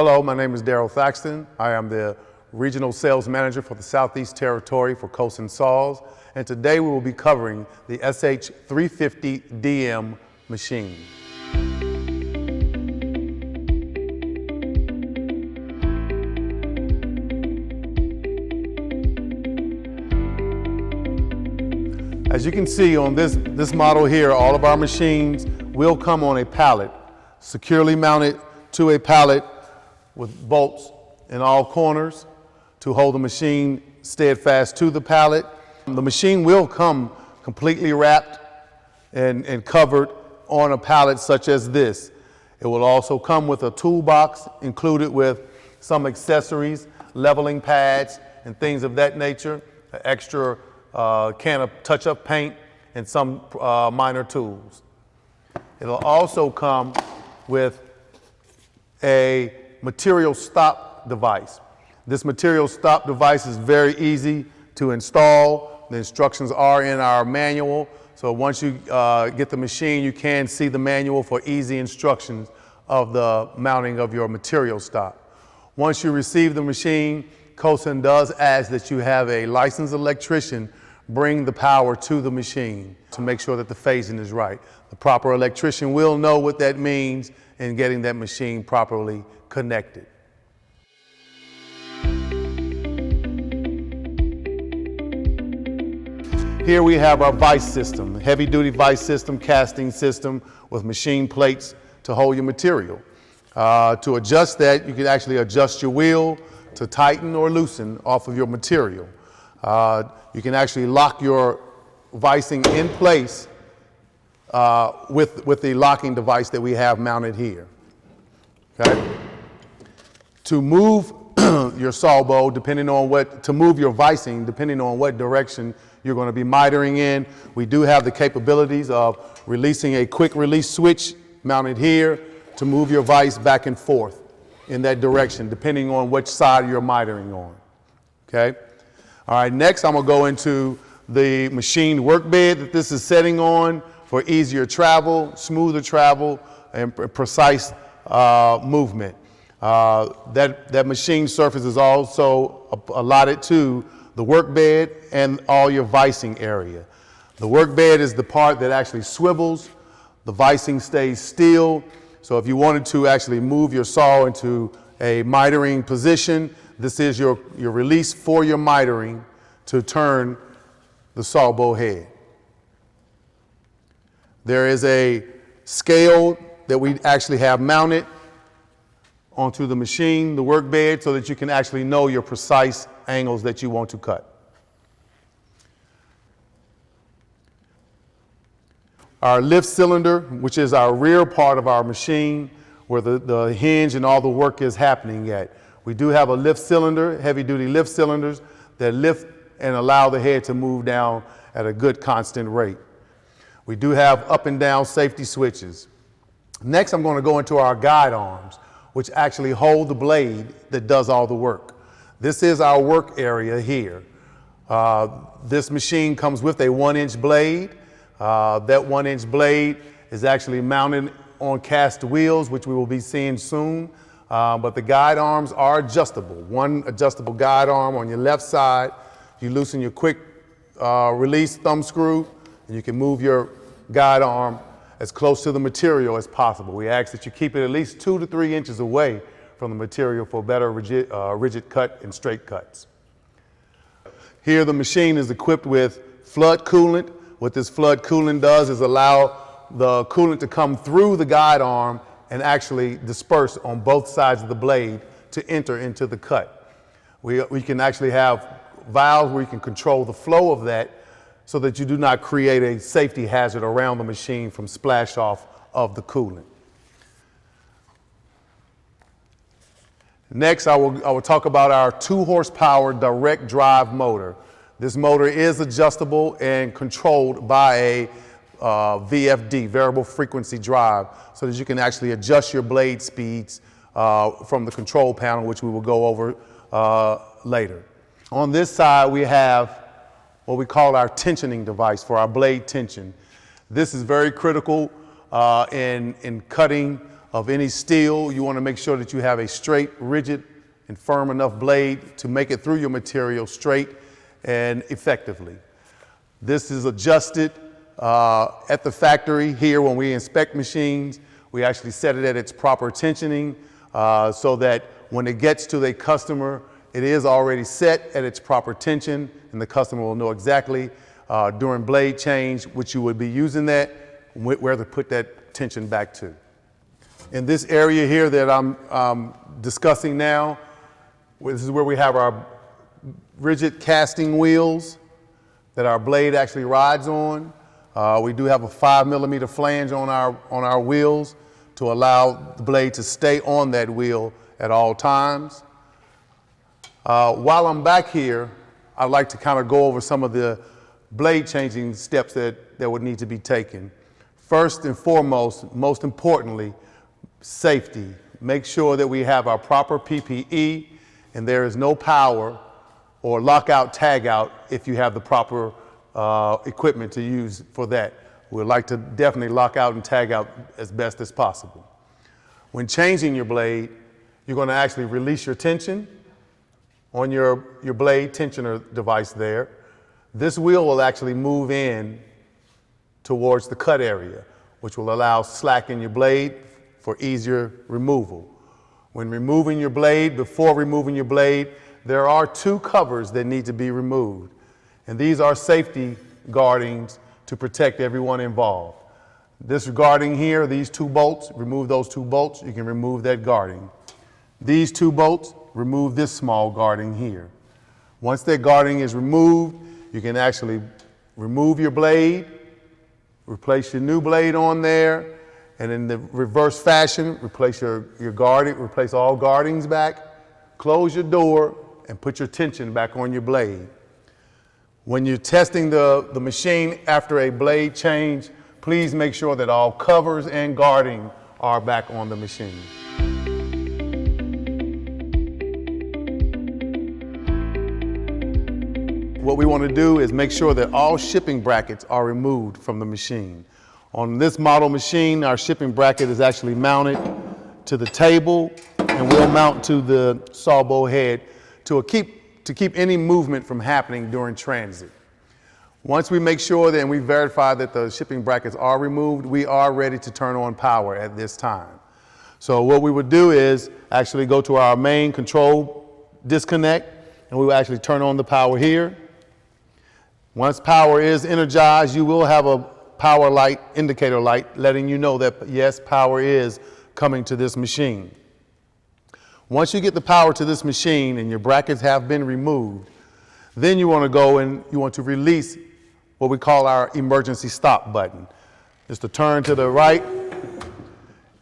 Hello, my name is Daryl Thaxton. I am the Regional Sales Manager for the Southeast Territory for Coast and Saws, and today we will be covering the SH350DM machine. As you can see on this model here, all of our machines will come on a pallet, securely mounted to a pallet with bolts in all corners to hold the machine steadfast to the pallet. The machine will come completely wrapped and covered on a pallet such as this. It will also come with a toolbox included with some accessories, leveling pads and things of that nature, an extra can of touch-up paint, and some minor tools. It'll also come with a material stop device. This material stop device is very easy to install. The instructions are in our manual, so once you get the machine, you can see the manual for easy instructions of the mounting of your material stop. Once you receive the machine, COSN does ask that you have a licensed electrician bring the power to the machine to make sure that the phasing is right. The proper electrician will know what that means in getting that machine properly connected. Here we have our vise system, heavy-duty vise system, casting system with machine plates to hold your material. To adjust that, you can actually adjust your wheel to tighten or loosen off of your material. You can actually lock your vising in place with the locking device that we have mounted here. Okay? To move your saw bow, to move your vising, depending on what direction you're going to be mitering in, we do have the capabilities of releasing a quick release switch mounted here to move your vise back and forth in that direction, depending on which side you're mitering on. Okay? All right, next I'm going to go into the machined work bed that this is setting on for easier travel, smoother travel, and precise movement. That machine surface is also allotted to the work bed and all your vising area. The work bed is the part that actually swivels. The vising stays still. So if you wanted to actually move your saw into a mitering position, this is your release for your mitering to turn the saw bow head. There is a scale that we actually have mounted onto the machine, the work bed, so that you can actually know your precise angles that you want to cut. Our lift cylinder, which is our rear part of our machine, where the hinge and all the work is happening at. We do have a lift cylinder, heavy-duty lift cylinders, that lift and allow the head to move down at a good constant rate. We do have up and down safety switches. Next, I'm going to go into our guide arms, which actually hold the blade that does all the work. This is our work area here. This machine comes with a 1-inch blade. That 1-inch blade is actually mounted on cast wheels, which we will be seeing soon. But the guide arms are adjustable. One adjustable guide arm on your left side. You loosen your quick release thumb screw, and you can move your guide arm as close to the material as possible. We ask that you keep it at least 2 to 3 inches away from the material for better rigid cut and straight cuts. Here the machine is equipped with flood coolant. What this flood coolant does is allow the coolant to come through the guide arm and actually disperse on both sides of the blade to enter into the cut. We can actually have valves where you can control the flow of that so that you do not create a safety hazard around the machine from splash off of the coolant. Next, I will talk about our 2-horsepower direct drive motor. This motor is adjustable and controlled by a VFD, variable frequency drive, so that you can actually adjust your blade speeds from the control panel, which we will go over later. On this side, we have what we call our tensioning device for our blade tension. This is very critical in cutting of any steel. You want to make sure that you have a straight, rigid, and firm enough blade to make it through your material straight and effectively. This is adjusted at the factory here when we inspect machines. We actually set it at its proper tensioning so that when it gets to the customer, it is already set at its proper tension, and the customer will know exactly during blade change which you would be using that, where to put that tension back to. In this area here that I'm discussing now, this is where we have our rigid casting wheels that our blade actually rides on. We do have a 5mm flange on our wheels to allow the blade to stay on that wheel at all times. While I'm back here, I'd like to kind of go over some of the blade changing steps that would need to be taken. First and foremost, most importantly, safety. Make sure that we have our proper PPE and there is no power or lockout, tag out if you have the proper equipment to use for that. We'd like to definitely lock out and tag out as best as possible. When changing your blade, you're going to actually release your tension on your blade tensioner device there. This wheel will actually move in towards the cut area, which will allow slack in your blade for easier removal. When removing your blade, before removing your blade, there are 2 covers that need to be removed. And these are safety guardings to protect everyone involved. This guarding here, these 2 bolts, remove those 2 bolts, you can remove that guarding. These 2 bolts, remove this small guarding here. Once that guarding is removed, you can actually remove your blade, replace your new blade on there, and in the reverse fashion, replace your guarding, replace all guardings back, close your door, and put your tension back on your blade. When you're testing the machine after a blade change, please make sure that all covers and guarding are back on the machine. What we want to do is make sure that all shipping brackets are removed from the machine. On this model machine, our shipping bracket is actually mounted to the table and will mount to the saw bow head to keep any movement from happening during transit. Once we make sure that and we verify that the shipping brackets are removed, we are ready to turn on power at this time. So what we would do is actually go to our main control disconnect, and we will actually turn on the power here. Once power is energized, you will have a power light, indicator light, letting you know that yes, power is coming to this machine. Once you get the power to this machine and your brackets have been removed, then you want to go and you want to release what we call our emergency stop button. It's to turn to the right,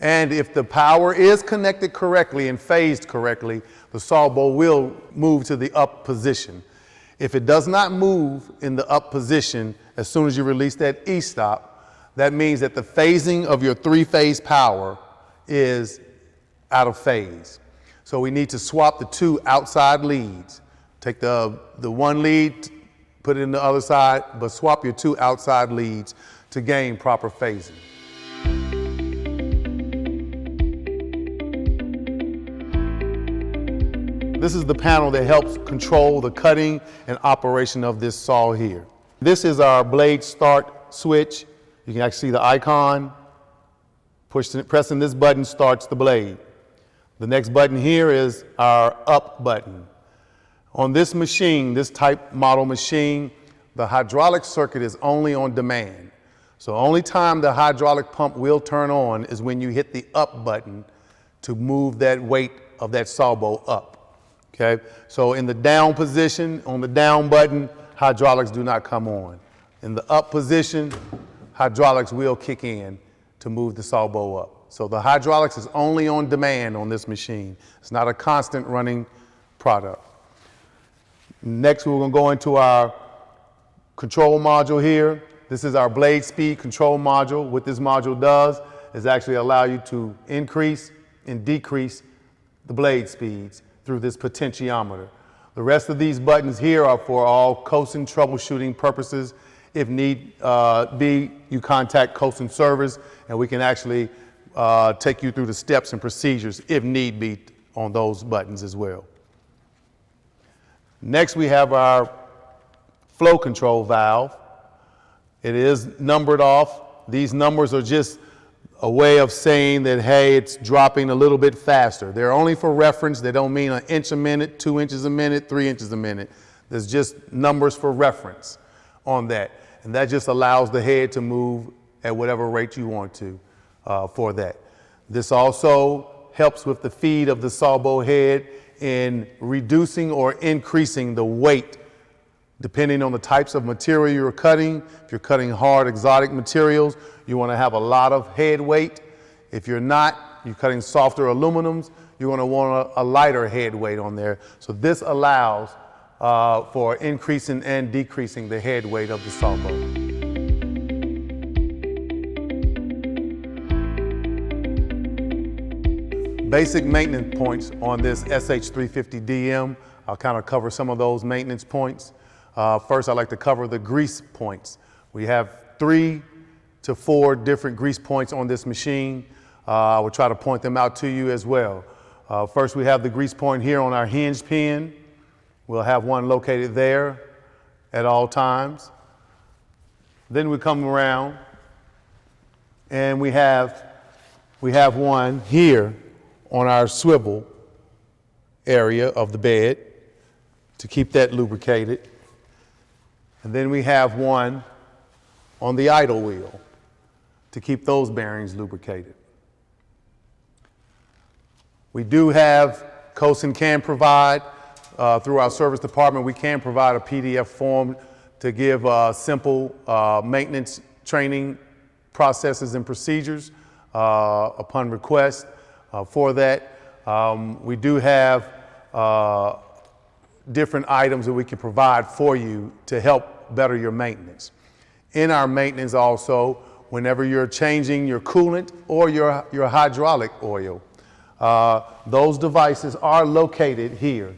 and if the power is connected correctly and phased correctly, the saw bow will move to the up position. If it does not move in the up position as soon as you release that E-stop, that means that the phasing of your 3-phase power is out of phase. So we need to swap the 2 outside leads. Take the one lead, put it in the other side, but swap your 2 outside leads to gain proper phasing. This is the panel that helps control the cutting and operation of this saw here. This is our blade start switch. You can actually see the icon. Pressing this button starts the blade. The next button here is our up button. On this machine, this type model machine, the hydraulic circuit is only on demand. So only time the hydraulic pump will turn on is when you hit the up button to move that weight of that saw bow up. Okay, so in the down position, on the down button, hydraulics do not come on. In the up position, hydraulics will kick in to move the saw bow up. So the hydraulics is only on demand on this machine. It's not a constant running product. Next, we're going to go into our control module here. This is our blade speed control module. What this module does is actually allow you to increase and decrease the blade speeds through this potentiometer. The rest of these buttons here are for all COSIN troubleshooting purposes. If need be, you contact COSIN service and we can actually take you through the steps and procedures if need be on those buttons as well. Next, we have our flow control valve. It is numbered off. These numbers are just a way of saying that, hey, it's dropping a little bit faster. They're only for reference. They don't mean 1 inch a minute, 2 inches a minute, 3 inches a minute. There's just numbers for reference on that. And that just allows the head to move at whatever rate you want to for that. This also helps with the feed of the sawbow head in reducing or increasing the weight depending on the types of material you're cutting. If you're cutting hard exotic materials, you want to have a lot of head weight. If you're not, you're cutting softer aluminums, you're going to want a lighter head weight on there. So this allows for increasing and decreasing the head weight of the sawbow. Basic maintenance points on this SH350DM. I'll kind of cover some of those maintenance points. First, I'd like to cover the grease points. We have 3 to 4 different grease points on this machine. I will try to point them out to you as well. First, we have the grease point here on our hinge pin. We'll have one located there at all times. Then we come around and we have one here on our swivel area of the bed to keep that lubricated. And then we have one on the idle wheel to keep those bearings lubricated. We do have, Cosin can provide, through our service department, we can provide a PDF form to give simple maintenance training processes and procedures upon request for that. We do have different items that we can provide for you to help better your maintenance. In our maintenance also, whenever you're changing your coolant or your hydraulic oil, those devices are located here.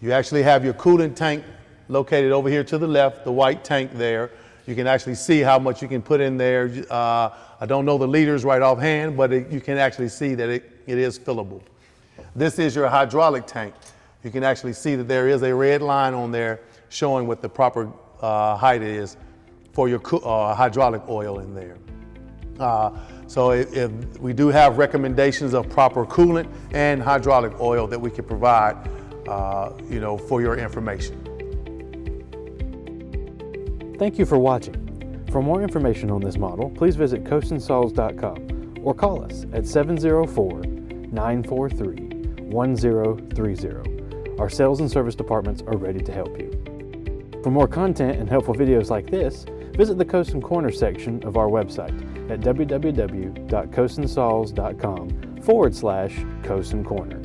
You actually have your coolant tank located over here to the left, the white tank there. You can actually see how much you can put in there. I don't know the liters right offhand, but you can actually see that it is fillable. This is your hydraulic tank. You can actually see that there is a red line on there showing what the proper height is for your hydraulic oil in there. So if we do have recommendations of proper coolant and hydraulic oil that we can provide, for your information. Thank you for watching. For more information on this model, please visit cosinsaws.com or call us at 704-943-1030. Our sales and service departments are ready to help you. For more content and helpful videos like this, visit the Cosin Corner section of our website at www.cosinsaws.com/Cosin Corner.